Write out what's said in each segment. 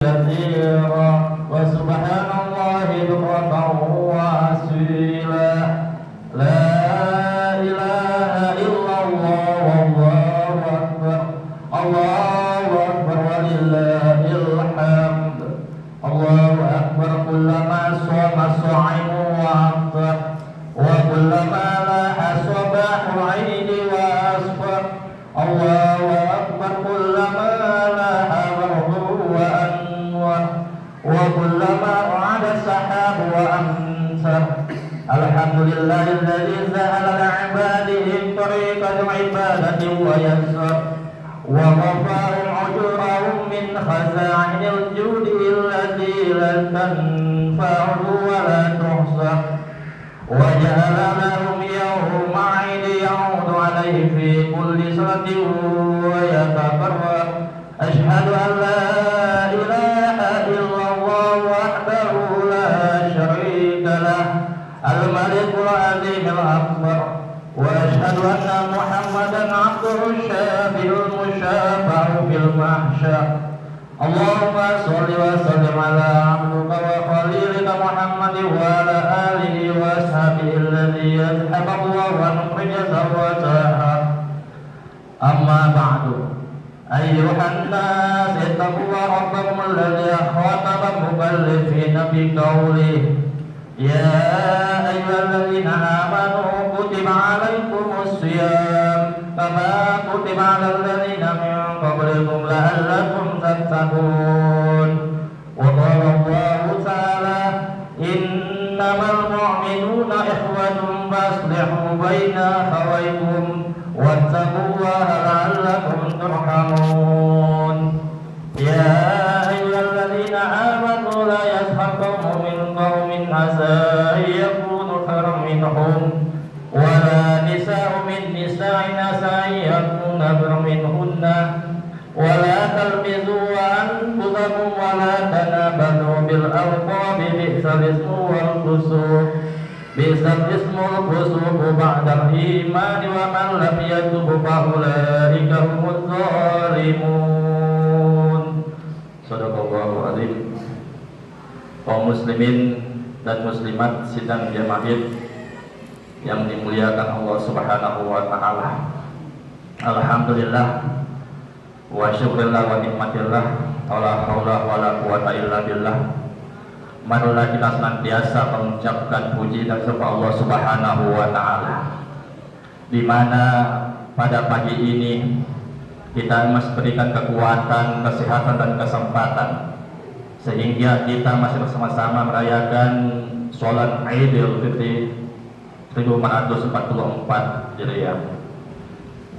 كثيرا وسبحان الله بكرة وأصيلا لا إله إلا الله والله أكبر الله أكبر ولله الحمد الله أكبر كلما صام الصائم وأفطر وكلما لاح صباح العيد وأسفر الله أكبر كلما لاح برده وأنور وكلما أعاد السحاب وأمسر الحمد لله الذي سهل لعباده طريق العبادة ويسر ووفاهم أجورهم من خزائن الجود التي لن تنفعه ولا تحصى وجعل لهم يوم عيد يعود عليه في كل سنة ويتقرب أشهد أن لا إله إلا الله وحده لا شريك له الملك العظيم الأكبر وأشهد أن محمدا عبده الشافع المشافع في المحشر اللهم صل وسلم على عبدك وخليلك محمد وعلى آله وأصحابه الذي يذهب الله ونخرج زوجها أما بعد أيها الناس اتقوا ربكم الذي خاطب المكلفين بقوله يا أيها الذين آمنوا كتب عليكم الصيام كما كتب على الذين من قبلكم لعلكم تتقون وقال الله تعالى إنما المؤمنون إخوة فأصلحوا بين أخويكم واتقوا الله لعلكم ترحمون يا أيها الذين آمنوا لا يسخر قوم من قوم عسى أن يكونوا خيرا منهم ولا نساء من نساء عسى أن يكون خيرا منهن ولا تلمزوا أنفسكم ولا تنابزوا بالألقاب بئس الاسم الفسوق بعد الإيمان ومن لم يتب فأولئك هم الظالمون. Shadaqallahu adzim. Kaum muslimin dan muslimat sidang jamaah yang dimuliakan Allah Subhanahu wa taala. Alhamdulillah wa syukurillah wa nikmatillah la haula wala quwata illa billah. Marilah kita senantiasa mengucapkan puji dan sembah Allah Subhanahu wa taala. Di mana pada pagi ini kita masih berikan kekuatan, kesehatan dan kesempatan sehingga kita masih bersama-sama merayakan sholat Idul Fitri 1444 Hijriah.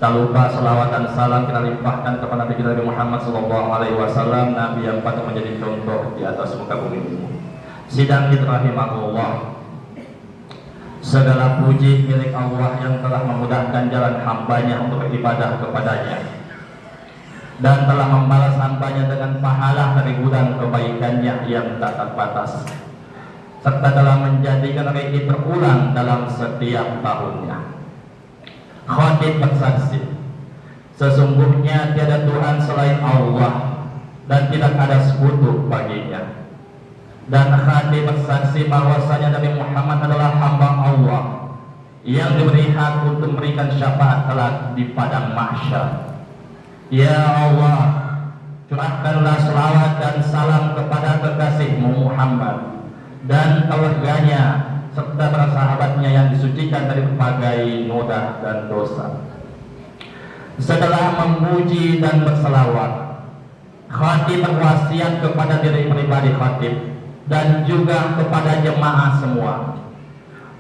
Tak lupa selawat dan salam kita limpahkan kepada Nabi kita Muhammad SAW, Nabi yang patut menjadi contoh di atas muka bumi ini. Sidang rahimahullah, segala puji milik Allah yang telah memudahkan jalan hambanya untuk beribadah kepadanya dan telah membalas hambanya dengan pahala dari gudang kebaikannya yang tak terbatas, serta telah menjadikan rezeki berulang dalam setiap tahunnya. Khatib bersaksi, sesungguhnya tiada Tuhan selain Allah dan tidak ada sekutu baginya. Dan khatib bersaksi bahwasanya Nabi Muhammad adalah hamba Allah yang diberi hak untuk memberikan syafaat kelak di padang mahsyar. Ya Allah, curahkanlah selawat dan salam kepada kekasihmu Muhammad dan keluarganya serta para sahabatnya yang disucikan dari berbagai noda dan dosa. Setelah memuji dan berselawat, khatib berwasiat kepada diri pribadi khatib dan juga kepada jemaah semua,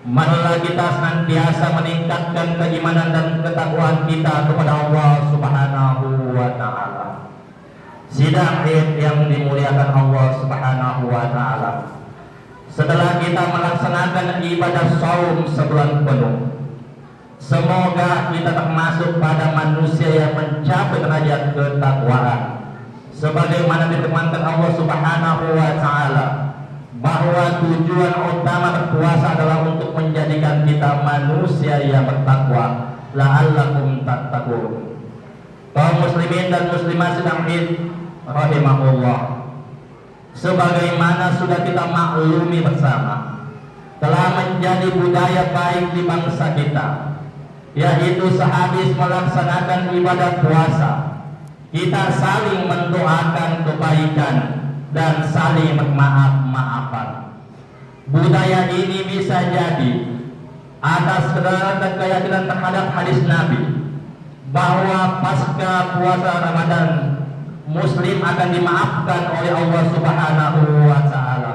marilah kita senantiasa meningkatkan keimanan dan ketakwaan kita kepada Allah Subhanahu wa taala. Sidang Id yang dimuliakan Allah Subhanahu wa taala, setelah kita melaksanakan ibadah saum sebulan penuh, semoga kita termasuk pada manusia yang mencapai derajat ketakwaan sebagaimana difirmankan Allah Subhanahu wa taala bahwa tujuan utama berpuasa adalah untuk menjadikan kita manusia yang bertakwa, la'allakum tattaqun. Kaum muslimin dan muslimat sedang Id rahimahullah, sebagaimana sudah kita maklumi bersama, telah menjadi budaya baik di bangsa kita, yaitu sehabis melaksanakan ibadah puasa, kita saling mendoakan kebaikan dan saling bermaaf-maafan. Budaya ini bisa jadi atas kedaulatan keyakinan terhadap hadis Nabi bahwa pasca puasa Ramadan Muslim akan dimaafkan oleh Allah Subhanahu wa Ta'ala.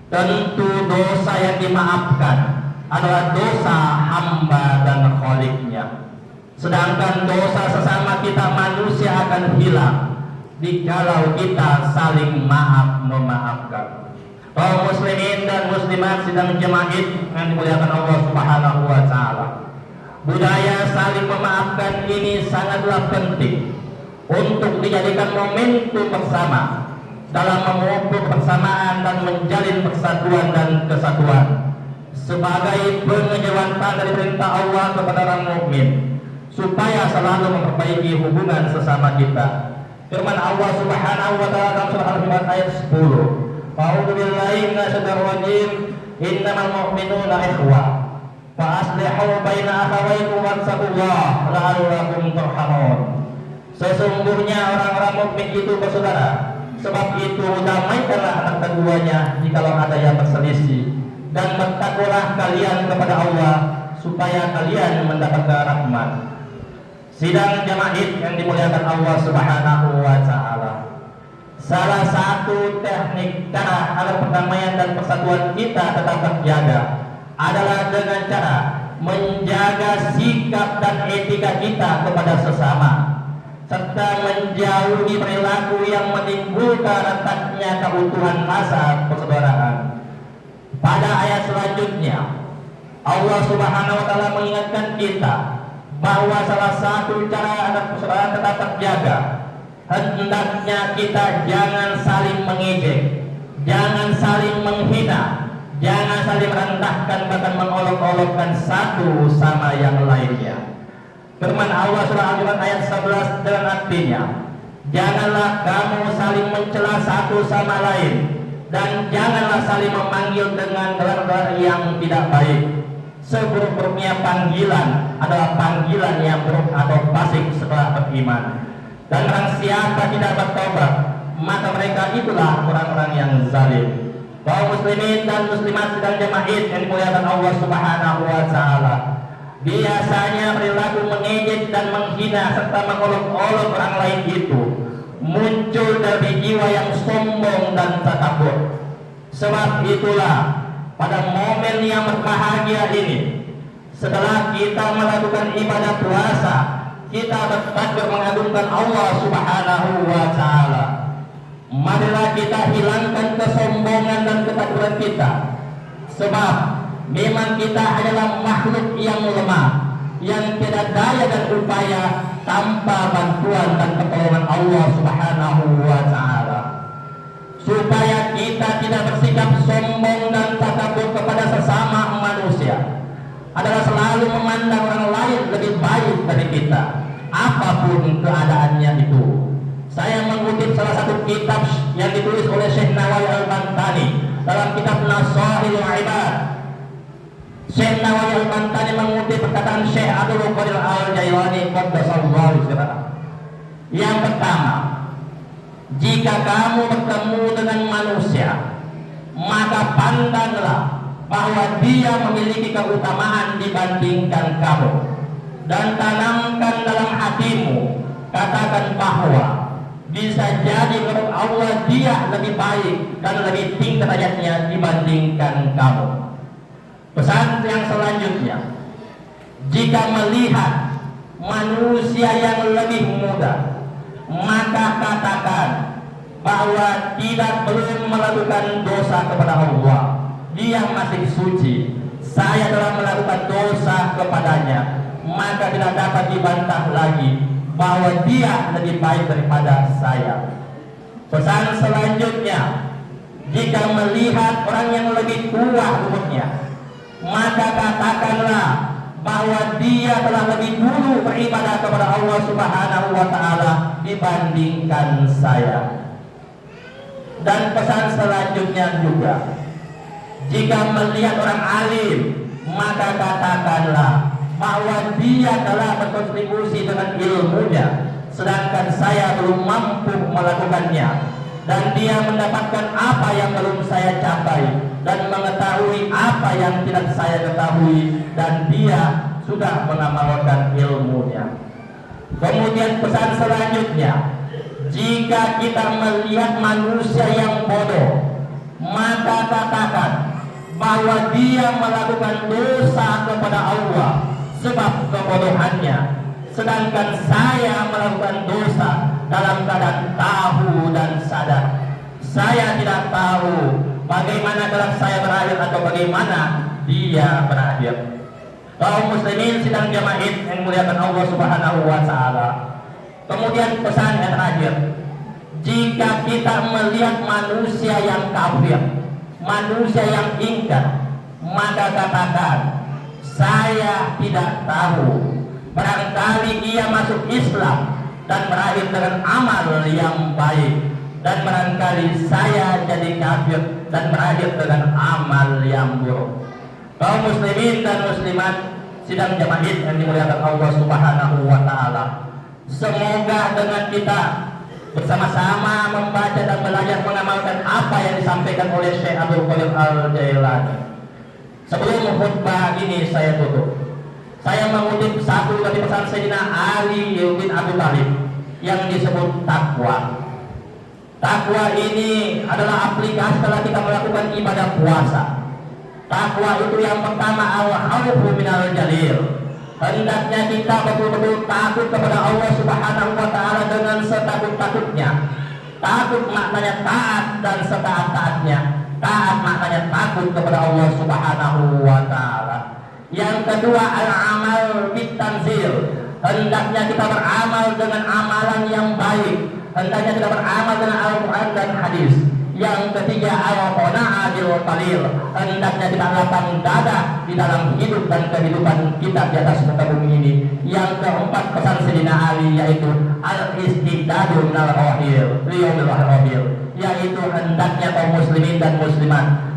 Tentu dosa yang dimaafkan adalah dosa hamba dan kholiknya, sedangkan dosa sesama kita manusia akan hilang jikalau kita saling maaf-memaafkan. Kaum muslimin dan muslimat sidang jemaah yang dimuliakan Allah Subhanahu wa Ta'ala, budaya saling memaafkan ini sangatlah penting untuk dijadikan momentum bersama dalam memupuk persamaan dan menjalin persatuan dan kesatuan sebagai pengejawantan dari perintah Allah kepada orang mukmin supaya selalu memperbaiki hubungan sesama kita. Firman Allah Subhanahu wa Ta'ala dalam surah Al-Imran ayat 10, A'udzu billahi minasyaitonir rajim, innamal mu'minuna ikhwah fa aslihu baina akhawaykum wattaqullaha la'allakum turhamun. Sesungguhnya orang-orang mukmin itu bersaudara, sebab itu damaikanlah anak keduanya jikalau ada yang berselisih, dan bertakwalah kalian kepada Allah supaya kalian mendapatkan rahmat. Sidang jamaah yang dimuliakan Allah Subhanahu wa Ta'ala, salah satu teknik cara agar perdamaian dan persatuan kita tetap terjaga adalah dengan cara menjaga sikap dan etika kita kepada sesama, serta menjauhi perilaku yang menimbulkan retaknya keutuhan rasa persaudaraan. Pada ayat selanjutnya, Allah Subhanahu wa Ta'ala mengingatkan kita bahwa salah satu cara agar persaudaraan tetap terjaga, hendaknya kita jangan saling mengejek, jangan saling menghina, jangan saling merendahkan bahkan mengolok-olokkan satu sama yang lainnya. Firman Allah surah Al-Imran ayat 11 dengan artinya, janganlah kamu saling mencela satu sama lain, dan janganlah saling memanggil dengan gelar-gelar yang tidak baik. Seburuk-buruknya panggilan adalah panggilan yang buruk atau fasik setelah beriman. Dan orang siapa tidak bertobat, maka mereka itulah orang-orang yang zalim. Kaum muslimin dan muslimat sedang jemaah yang dimuliakan Allah Subhanahu wa Ta'ala, biasanya perilaku mengejek dan menghina serta mengolok-olok orang lain itu muncul dari jiwa yang sombong dan takabur. Sebab itulah pada momen yang berbahagia ini, setelah kita melakukan ibadah puasa, kita bertakbir mengagungkan Allah Subhanahu wa Ta'ala. Marilah kita hilangkan kesombongan dan ketakutan kita, sebab memang kita adalah makhluk yang lemah, yang tidak daya dan upaya tanpa bantuan dan pertolongan Allah Subhanahu wa Ta'ala. Supaya kita tidak bersikap sombong dan takabur kepada sesama manusia, adalah selalu memandang orang lain lebih baik dari kita, apapun keadaannya itu. Saya mengutip salah satu kitab yang ditulis oleh Syekh Nawawi Al-Bantani dalam kitab Nasaihul Ibad. Syekh Nawawi Al-Bantani mengutip perkataan Syekh Abdul Qadir Al-Jailani qaddasallahu sirrah. Yang pertama, jika kamu bertemu dengan manusia, maka pandanglah bahwa dia memiliki keutamaan dibandingkan kamu, dan tanamkan dalam hatimu, katakan bahwa bisa jadi menurut Allah dia lebih baik dan lebih tinggi derajatnya dibandingkan kamu. Pesan yang selanjutnya, jika melihat manusia yang lebih muda, maka katakan bahwa tidak belum melakukan dosa kepada Allah, dia masih suci. Saya telah melakukan dosa kepadanya, maka tidak dapat dibantah lagi bahwa dia lebih baik daripada saya. Pesan selanjutnya, jika melihat orang yang lebih tua umurnya, maka katakanlah bahwa dia telah lebih dulu beribadah kepada Allah Subhanahu wa Ta'ala dibandingkan saya. Dan pesan selanjutnya juga, jika melihat orang alim, maka katakanlah bahwa dia telah berkontribusi dengan ilmunya, sedangkan saya belum mampu melakukannya, dan dia mendapatkan apa yang belum saya capai, dan mengetahui apa yang tidak saya ketahui, dan dia sudah mengamalkan ilmunya. Kemudian pesan selanjutnya, jika kita melihat manusia yang bodoh, maka katakan bahwa dia melakukan dosa kepada Allah sebab kebodohannya, sedangkan saya melakukan dosa dalam keadaan tahu dan sadar. Saya tidak tahu bagaimana kelak saya berakhir atau bagaimana dia berakhir. Kaum muslimin sidang jamaah yang muliakan Allah Subhanahu wa taala. Kemudian pesan yang terakhir, jika kita melihat manusia yang kafir, manusia yang ingkar, maka katakan saya tidak tahu. Barangkali ia masuk Islam dan berakhir dengan amal yang baik, dan barangkali saya jadi kafir dan berakhir dengan amal yang buruk. Kaum muslimin dan muslimat sidang jamaah yang dimuliakan Allah Subhanahu wa taala, semoga dengan kita bersama-sama membaca dan belajar mengamalkan apa yang disampaikan oleh Syekh Abdul Qadir Al-Jailani. Sebelum khutbah ini saya tutup, saya mengutip satu dari pesan Sayyidina Ali bin Abi Thalib yang disebut takwa. Takwa ini adalah aplikasi setelah kita melakukan ibadah puasa. Takwa itu yang pertama, al-khawfu minal jalil. Hendaknya kita betul-betul takut kepada Allah Subhanahu wa taala dengan setakut-takutnya. Takut maknanya taat dan setaat-taatnya. Taat maknanya takut kepada Allah Subhanahu wa taala. Yang kedua, al-amal bitanzil. Hendaknya kita beramal dengan amalan yang baik. Hendaknya kita beramal dengan Al-Quran dan hadis. Yang ketiga, al-qana'a bil qalil. Hendaknya kita lapang dada di dalam hidup dan kehidupan kita di atas muka bumi ini. Yang keempat, pesan Sayyidina Ali yaitu al-istidadu minal rahil, yaitu hendaknya kaum muslimin dan muslimat